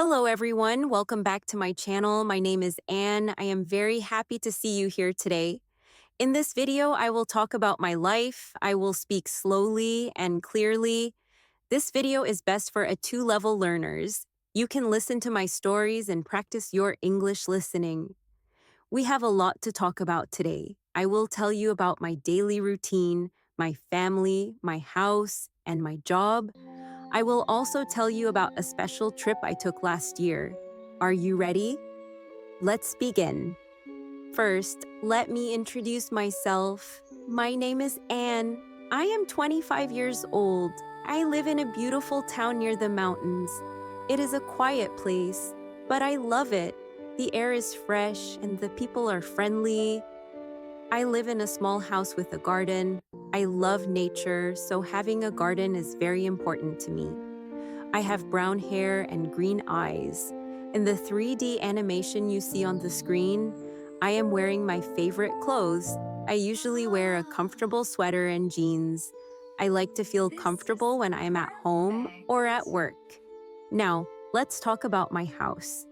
Hello, everyone. Welcome back to my channel. My name is Anne. I am very happy to see you here today. In this video, I will talk about my life. I will speak slowly and clearly. This video is best for A2 level learners. You can listen to my stories and practice your English listening. We have a lot to talk about today. I will tell you about my daily routine, my family, my house, and my job. I will also tell you about a special trip I took last year. Are you ready? Let's begin. First, let me introduce myself. My name is Anne. I am 25 years old. I live in a beautiful town near the mountains. It is a quiet place, but I love it. The air is fresh and the people are friendly. I live in a small house with a garden. I love nature, so having a garden is very important to me. I have brown hair and green eyes. In the 3D animation you see on the screen, I am wearing my favorite clothes. I usually wear a comfortable sweater and jeans. I like to feel comfortable when I am at home or at work. Now, let's talk about my house.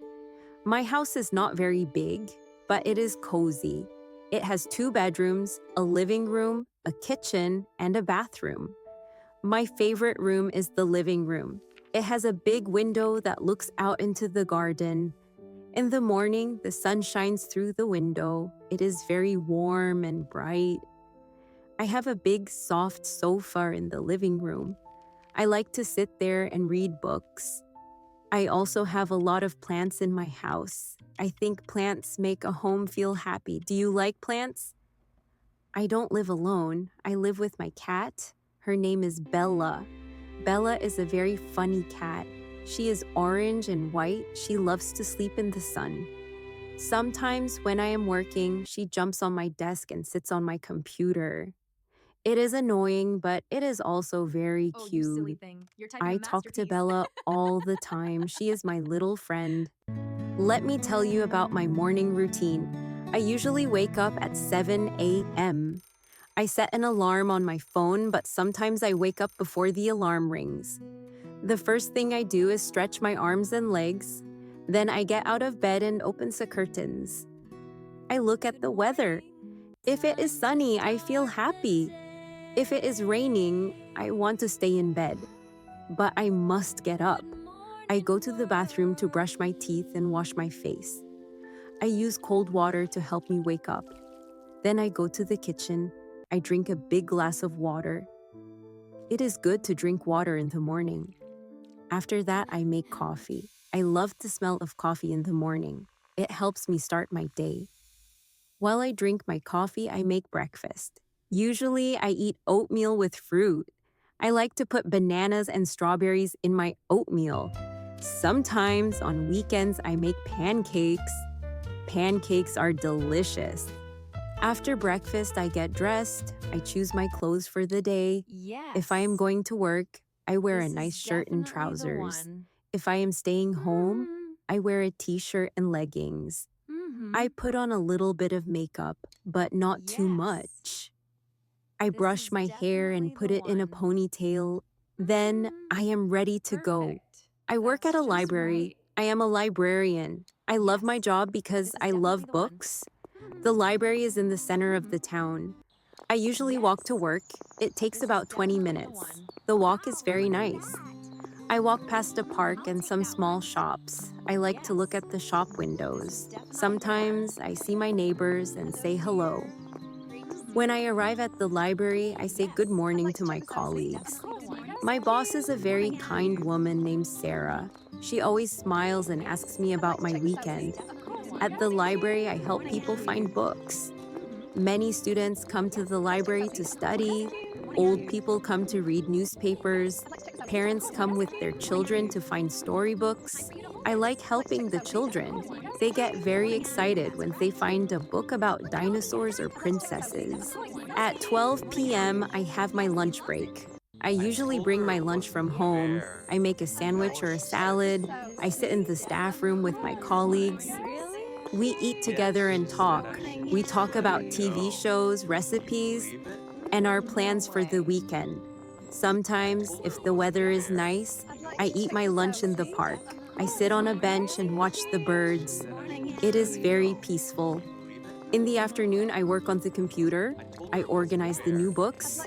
My house is not very big, but it is cozy. It has 2 bedrooms, a living room, a kitchen, and a bathroom. My favorite room is the living room. It has a big window that looks out into the garden. In the morning, the sun shines through the window. It is very warm and bright. I have a big, soft sofa in the living room. I like to sit there and read books. I also have a lot of plants in my house. I think plants make a home feel happy. Do you like plants? I don't live alone. I live with my cat. Her name is Bella. Bella is a very funny cat. She is orange and white. She loves to sleep in the sun. Sometimes when I am working, she jumps on my desk and sits on my computer. It is annoying, but it is also very Oh, you silly cute. thing. You're typing I a talk to masterpiece. Bella all the time. She is my little friend. Let me tell you about my morning routine. I usually wake up at 7 a.m. I set an alarm on my phone, but sometimes I wake up before the alarm rings. The first thing I do is stretch my arms and legs. Then I get out of bed and open the curtains. I look at the weather. If it is sunny, I feel happy. If it is raining, I want to stay in bed. But I must get up. I go to the bathroom to brush my teeth and wash my face. I use cold water to help me wake up. Then I go to the kitchen. I drink a big glass of water. It is good to drink water in the morning. After that, I make coffee. I love the smell of coffee in the morning. It helps me start my day. While I drink my coffee, I make breakfast. Usually, I eat oatmeal with fruit. I like to put bananas and strawberries in my oatmeal. Sometimes on weekends, I make pancakes. Pancakes are delicious. After breakfast, I get dressed. I choose my clothes for the day. Yes. If I am going to work, I wear a This is nice shirt and definitely the trousers. one. If I am staying home, Mhm. I wear a t-shirt and leggings. Mhm. I put on a little bit of makeup, but not too Yes. much. I This brush is my hair definitely and put the it in a one. ponytail. Then I am ready to go. Perfect. I work at That's a just library. right. I am a librarian. I love my Yes. job because This is I definitely love the one. books. The library is in the center of the town. I usually walk to Yes. work. It takes This is about 20 definitely the minutes. one. The walk is Wow, very look at nice. that. I walk past a park I'll and take some that small one. shops. I like to look Yes. at the shop This is windows. definitely the one. Sometimes I see my neighbors and say hello. When I Mhm. arrive at the library, I say good Yes. morning to This my is colleagues. definitely the one. My boss is a very kind woman named Sarah. She always smiles and asks me about my weekend. At the library, I help people find books. Many students come to the library to study. Old people come to read newspapers. Parents come with their children to find storybooks. I like helping the children. They get very excited when they find a book about dinosaurs or princesses. At 12 p.m., I have my lunch break. I I usually told bring her my it lunch from wasn't home. fair. I make a Now sandwich or a she says salad. it's I sit in the staff room with my colleagues. Really? We eat together yes. and She said talk. I should We just talk let about it TV go. shows, Can you recipes, believe it? and our No plans for the way. weekend. I Sometimes, told her if it the wasn't weather is fair. nice, I eat my lunch in the park. I sit on a bench and watch the birds. It is very peaceful. In the afternoon, I work on the computer. I organize the new books.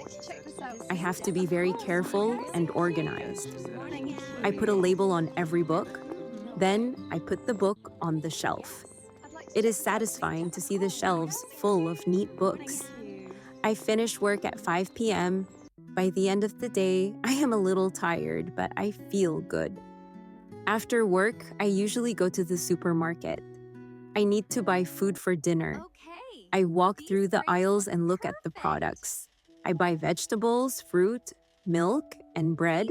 I have to be very careful and organized. I put a label on every book. Then I put the book on the shelf. It is satisfying to see the shelves full of neat books. I finish work at 5 p.m. By the end of the day, I am a little tired, but I feel good. After work, I usually go to the supermarket. I need to buy food for dinner. I walk through the aisles and look at the products. I buy vegetables, fruit, milk, and bread.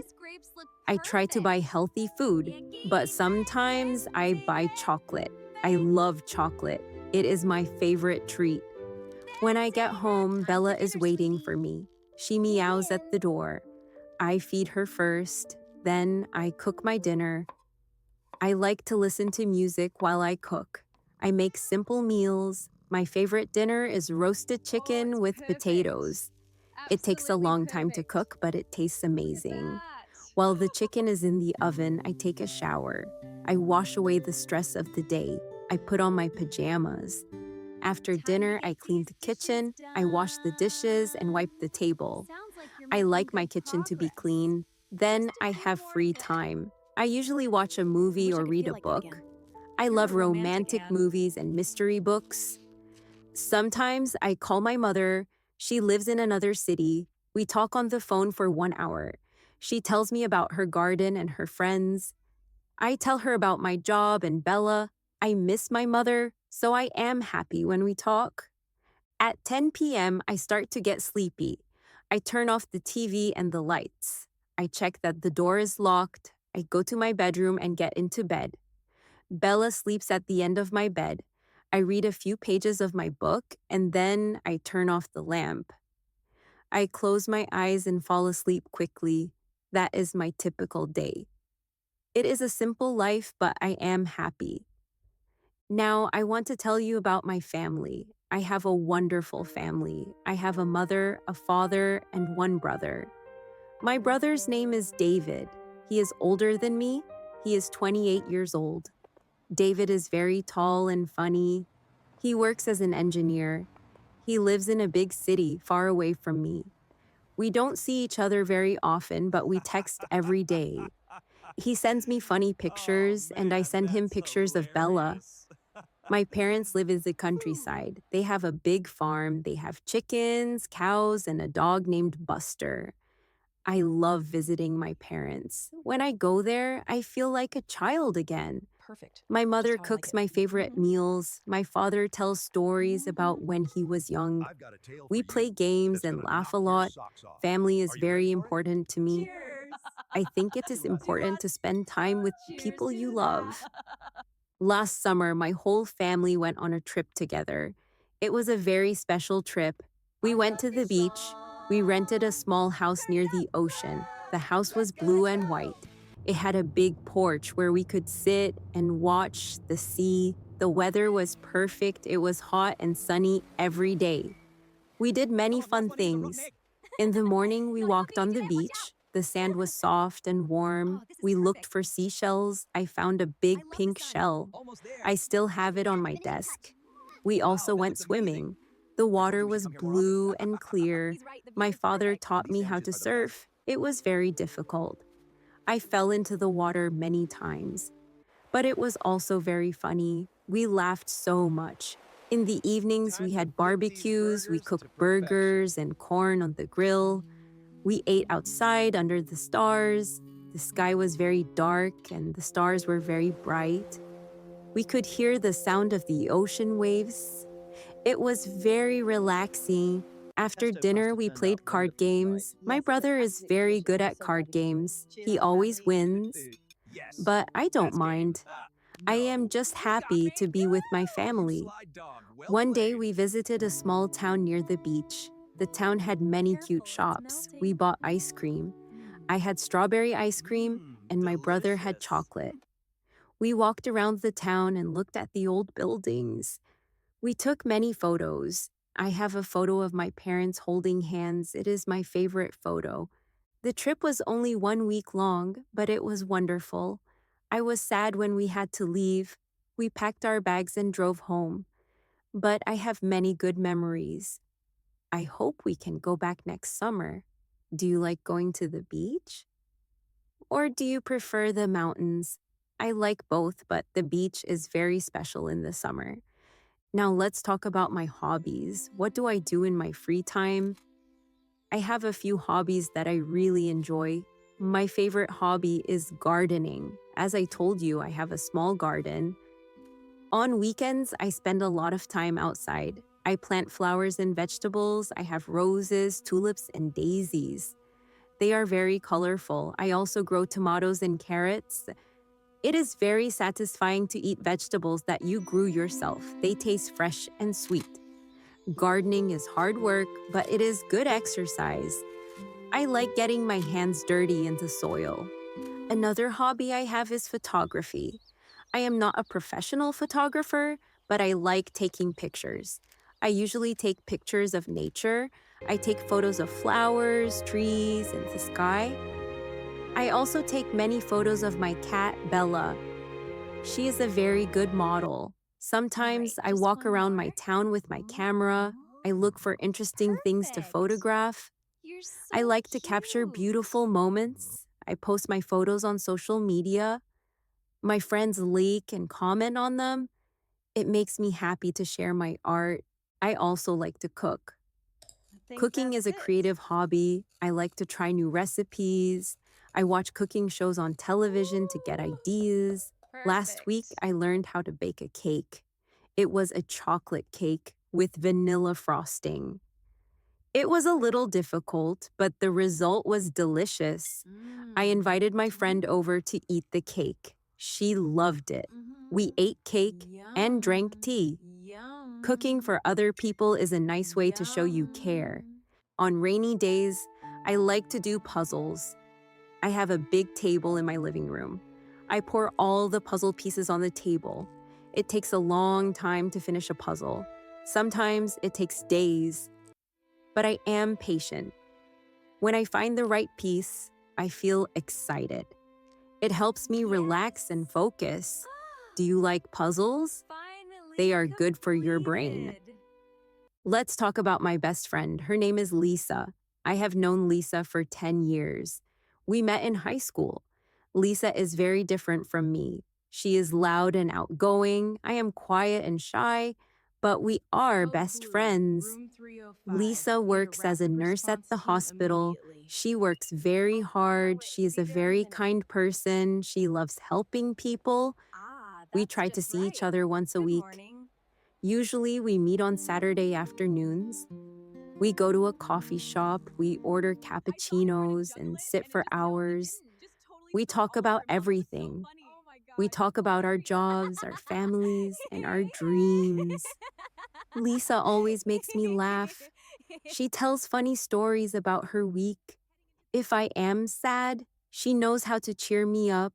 I try to buy healthy food, but sometimes I buy chocolate. I love chocolate. It is my favorite treat. When I get home, Bella is waiting for me. She meows at the door. I feed her first, then I cook my dinner. I like to listen to music while I cook. I make simple meals. My favorite dinner is roasted chicken with potatoes. It takes a long time to cook, but it tastes amazing. While the chicken is in the oven, I take a shower. I wash away the stress of the day. I put on my pajamas. After dinner, I clean the kitchen. I wash the dishes and wipe the table. I like my kitchen to be clean. Then I have free time. I usually watch a movie or read a book. I love romantic movies and mystery books. Sometimes I call my mother. She lives in another city. We talk on the phone for 1 hour. She tells me about her garden and her friends. I tell her about my job and Bella. I miss my mother, so I am happy when we talk. At 10 p.m., I start to get sleepy. I turn off the TV and the lights. I check that the door is locked. I go to my bedroom and get into bed. Bella sleeps at the end of my bed. I read a few pages of my book, and then I turn off the lamp. I close my eyes and fall asleep quickly. That is my typical day. It is a simple life, but I am happy. Now, I want to tell you about my family. I have a wonderful family. I have a mother, a father, and one brother. My brother's name is David. He is older than me. He is 28 years old. David is very tall and funny. He works as an engineer. He lives in a big city far away from me. We don't see each other very often, but we text every day. He sends me funny pictures, and I send him pictures of Bella. My parents live in the countryside. They have a big farm. They have chickens, cows, and a dog named Buster. I love visiting my parents. When I go there, I feel like a child again. Perfect. My Just mother how I like cooks it. my favorite meals. My father tells stories about when he was young. I've got a tale We for play you games that's and gonna laugh a knock your lot. socks off. Family is Are you ready very for it? important to me. Cheers. I think it is important to spend time with the Cheers people you to love. that. Last summer, my whole family went on a trip together. It was a very special trip. We went to the beach. We rented a small house near the ocean. The house was blue and white. It had a big porch where we could sit and watch the sea. The weather was perfect. It was hot and sunny every day. We did many fun things. In the morning, we walked on the beach. The sand was soft and warm. We looked for seashells. I found a big pink shell. Almost there. I still have it on my desk. We Wow, also that went looks amazing. swimming. The I water think we should was come here more often. blue and clear. My father taught me These how to sandwiches are the best. surf. It was very difficult. I fell into the water many times. But it was also very funny. We laughed so much. In the evenings, we Time to had flip these barbecues. We burgers cooked to perfection. burgers and corn on the grill. We ate outside under the stars. The sky was very dark and the stars were very bright. We could hear the sound of the ocean waves. It was very relaxing. After Pesto dinner, pasta we turned played out card wonderfully tonight. games. My brother is very good at card games. He always wins, Yes. but I don't That's game. mind. I am just happy to be with my family. Slide dog. Well One day, played. we visited a small town near the beach. The town had many cute shops. We bought ice cream. I had strawberry ice cream, and my brother had Delicious. chocolate. We walked around the town and looked at the old buildings. We took many photos. I have a photo of my parents holding hands. It is my favorite photo. The trip was only 1 week long, but it was wonderful. I was sad when we had to leave. We packed our bags and drove home. But I have many good memories. I hope we can go back next summer. Do you like going to the beach? Or do you prefer the mountains? I like both, but the beach is very special in the summer. Now let's talk about my hobbies. What do I do in my free time? I have a few hobbies that I really enjoy. My favorite hobby is gardening. As I told you, I have a small garden. On weekends, I spend a lot of time outside. I plant flowers and vegetables. I have roses, tulips, and daisies. They are very colorful. I also grow tomatoes and carrots. It is very satisfying to eat vegetables that you grew yourself. They taste fresh and sweet. Gardening is hard work, but it is good exercise. I like getting my hands dirty into soil. Another hobby I have is photography. I am not a professional photographer, but I like taking pictures. I usually take pictures of nature. I take photos of flowers, trees, and the sky. I also take many photos of my cat, Bella. She is a very good model. Sometimes I walk around my town with my camera. I look for interesting things to photograph. I like to capture beautiful moments. I post my photos on social media. My friends like and comment on them. It makes me happy to share my art. I also like to cook. Cooking is a creative hobby. I like to try new recipes. I watch cooking shows on television to get ideas. Last week, I learned how to bake a cake. It was a chocolate cake with vanilla frosting. It was a little difficult, but the result was delicious. I invited my friend over to eat the cake. She loved it. We ate cake and drank tea. Cooking for other people is a nice way to show you care. On rainy days, I like to do puzzles. I have a big table in my living room. I pour all the puzzle pieces on the table. It takes a long time to finish a puzzle. Sometimes it takes days. But I am patient. When I find the right piece, I feel excited. It helps me relax and focus. Do you like puzzles? They are good for your brain. Let's talk about my best friend. Her name is Lisa. I have known Lisa for 10 years. We met in high school. Lisa is very different from me. She is loud and outgoing. I am quiet and shy, but we are best friends. Lisa works as a nurse at the hospital. She works very hard. She is a very kind person. She loves helping people. We try to see each other once a week. Usually, we meet on Saturday afternoons. We go to a coffee shop, we order cappuccinos and sit for hours. We talk about everything. We talk about our jobs, our families, and our dreams. Lisa always makes me laugh. She tells funny stories about her week. If I am sad, she knows how to cheer me up.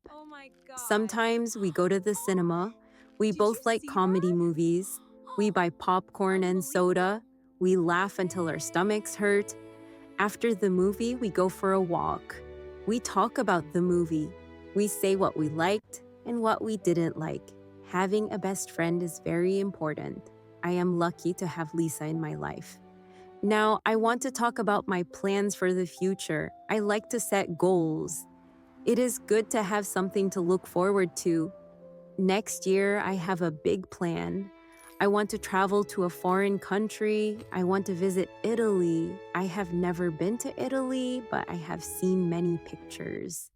Sometimes we go to the cinema. We both like comedy movies. We buy popcorn and soda. We laugh until our stomachs hurt. After the movie, we go for a walk. We talk about the movie. We say what we liked and what we didn't like. Having a best friend is very important. I am lucky to have Lisa in my life. Now, I want to talk about my plans for the future. I like to set goals. It is good to have something to look forward to. Next year, I have a big plan. I want to travel to a foreign country. I want to visit Italy. I have never been to Italy, but I have seen many pictures.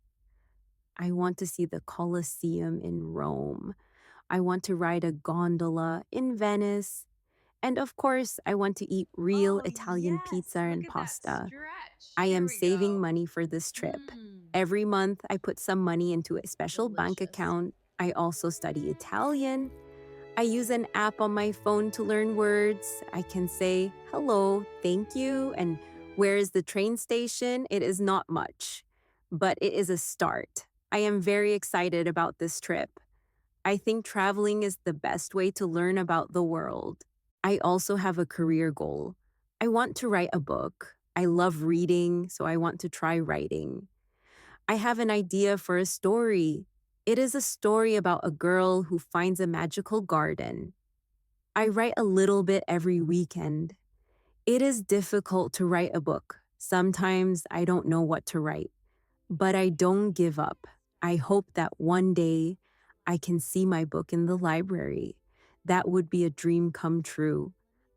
I want to see the Colosseum in Rome. I want to ride a gondola in Venice. And of course, I want to eat real Italian pizza and pasta. I am saving money for this trip. Every month, I put some money into a special bank account. I also study Italian. I use an app on my phone to learn words. I can say hello, thank you, and where is the train station? It is not much, but it is a start. I am very excited about this trip. I think traveling is the best way to learn about the world. I also have a career goal. I want to write a book. I love reading, so I want to try writing. I have an idea for a story. It is a story about a girl who finds a magical garden. I write a little bit every weekend. It is difficult to write a book. Sometimes I don't know what to write, but I don't give up. I hope that one day I can see my book in the library. That would be a dream come true.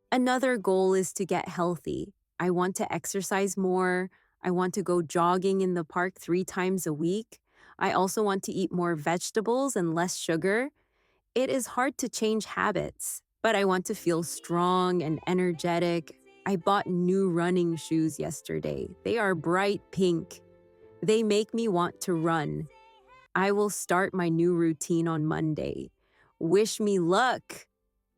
Another goal is to get healthy. I want to exercise more. I want to go jogging in the park 3 times a week. I also want to eat more vegetables and less sugar. It is hard to change habits, but I want to feel strong and energetic. I bought new running shoes yesterday. They are bright pink. They make me want to run. I will start my new routine on Monday. Wish me luck!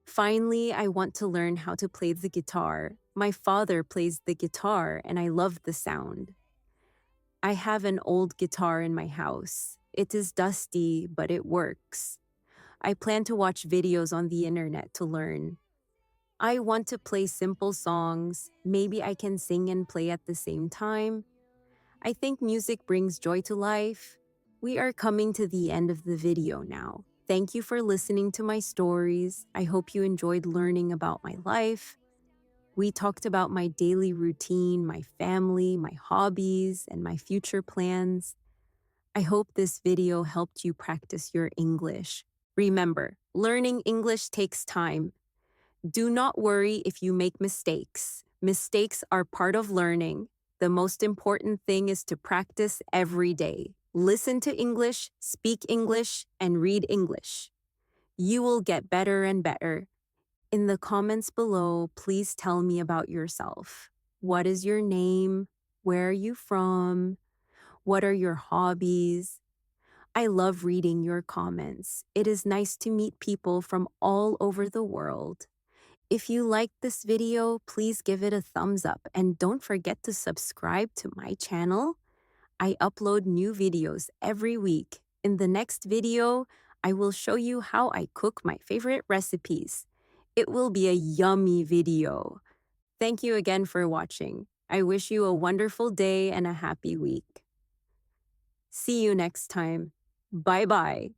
Finally, I want to learn how to play the guitar. My father plays the guitar, and I love the sound. I have an old guitar in my house. It is dusty, but it works. I plan to watch videos on the internet to learn. I want to play simple songs. Maybe I can sing and play at the same time. I think music brings joy to life. We are coming to the end of the video now. Thank you for listening to my stories. I hope you enjoyed learning about my life. We talked about my daily routine, my family, my hobbies, and my future plans. I hope this video helped you practice your English. Remember, learning English takes time. Do not worry if you make mistakes. Mistakes are part of learning. The most important thing is to practice every day. Listen to English, speak English, and read English. You will get better and better. In the comments below, please tell me about yourself. What is your name? Where are you from? What are your hobbies? I love reading your comments. It is nice to meet people from all over the world. If you liked this video, please give it a thumbs up and don't forget to subscribe to my channel. I upload new videos every week. In the next video, I will show you how I cook my favorite recipes. It will be a yummy video. Thank you again for watching. I wish you a wonderful day and a happy week. See you next time. Bye-bye.